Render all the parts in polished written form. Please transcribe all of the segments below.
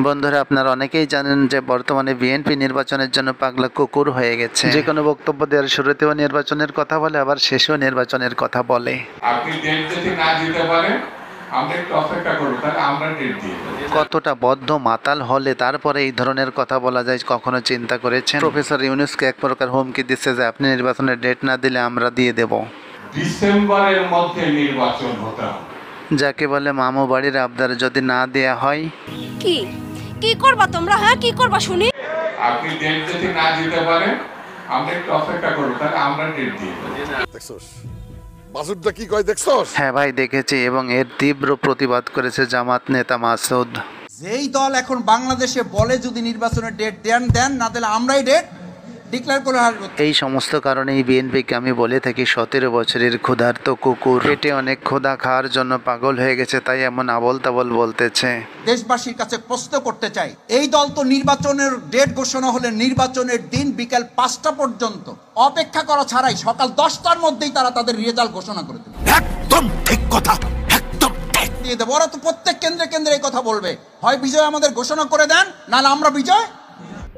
বন্ধুরা, আপনারা অনেকেই জানেন যে বর্তমানে বিএনপি নির্বাচনের জন্য পাগলা কুকুর হয়ে গেছে। যে কোনো বক্তব্য দেওয়ার শুরুতেও নির্বাচনের কথা বলে, আবার শেষেও নির্বাচনের কথা বলে। আপনি ডেট যদি না দিতে পারেন আমরা একটু অপেক্ষা করব, তাহলে আমরা ডেট দিয়ে দেব। কতটা বদ্ধ মাতাল হলে তারপরে এই ধরনের কথা বলা যায়, কখনো চিন্তা করেছেন? প্রফেসর ইউনূসকে এক প্রকার হুমকি দিচ্ছে যে আপনি নির্বাচনের ডেট না দিলে আমরা দিয়ে দেব। ডিসেম্বরের মধ্যে নির্বাচন হতে হবে। যাকে বলে মামু বাড়ির আবদার যদি না দেয়া হয়। কি কি করবা তোমরা? হ্যাঁ, কি করবা শুনি? আপনি ডেট যদি না দিতে পারেন আমরা একটু অপেক্ষা করব, তাহলে আমরা ডেট দিয়ে দেব। দেখছস বাসুরটা কি কয় দেখছস? হ্যাঁ ভাই, দেখেছি, এবং এর তীব্র প্রতিবাদ করেছে জামাত নেতা মাসুদ। যেই দল এখন বাংলাদেশে বলে যদি নির্বাচনের ডেট দেন না দিলে আমরাই ডেট ডিক্লেয়ার করে হারবো। এই সমস্ত কারণেই বিএনপিকে আমি বলে থাকি 17 বছরের ক্ষুধার্ত কুকুর। পেটে অনেক ক্ষুধা খাওয়ার জন্য পাগল হয়ে গেছে, তাই এমন আবল তাবল বলতেছে। দেশবাসীর কাছে প্রশ্ন করতে চাই, এই দল তো নির্বাচনের ডেট ঘোষণা হলে নির্বাচনের দিন বিকাল 5টা পর্যন্ত অপেক্ষা করা ছাড়াই সকাল 10টার মধ্যেই তারা তাদের রেজাল্ট ঘোষণা করে দেবে। একদম ঠিক কথা, একদম ঠিক। দিয়ে দেবো। ওরা তো প্রত্যেক কেন্দ্রে কেন্দ্রে এই কথা বলবে, হয় বিজয় আমাদের ঘোষণা করে দেন, নাহলে আমরা বিজয়।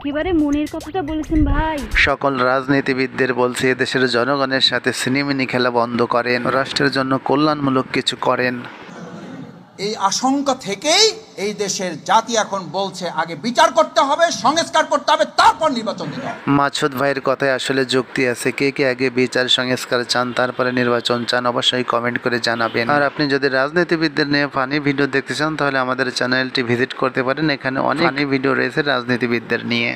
একেবারে মনের কথাটা বলেছেন ভাই। সকল রাজনীতিবিদদের বলছি, এদেশের জনগণের সাথে সিনেমিনি খেলা বন্ধ করেন, রাষ্ট্রের জন্য কল্যাণমূলক কিছু করেন। এই আশঙ্কা থেকেই এই দেশের জাতি এখন বলছে আগে বিচার করতে হবে, সংস্কার করতে হবে, তারপর নির্বাচন দিতে হবে। মাসুদ ভাইয়ের কথায় আসলে যুক্তি আছে। কে কে আগে বিচার সংস্কার চান, তারপরে নির্বাচন চান, অবশ্যই কমেন্ট করে জানাবেন। আর আপনি যদি রাজনীতিবিদদের নিয়ে ফানি ভিডিও দেখতে চান, তাহলে আমাদের চ্যানেলটি ভিজিট করতে পারেন। এখানে অনেক ফানি ভিডিও রয়েছে রাজনীতিবিদদের নিয়ে।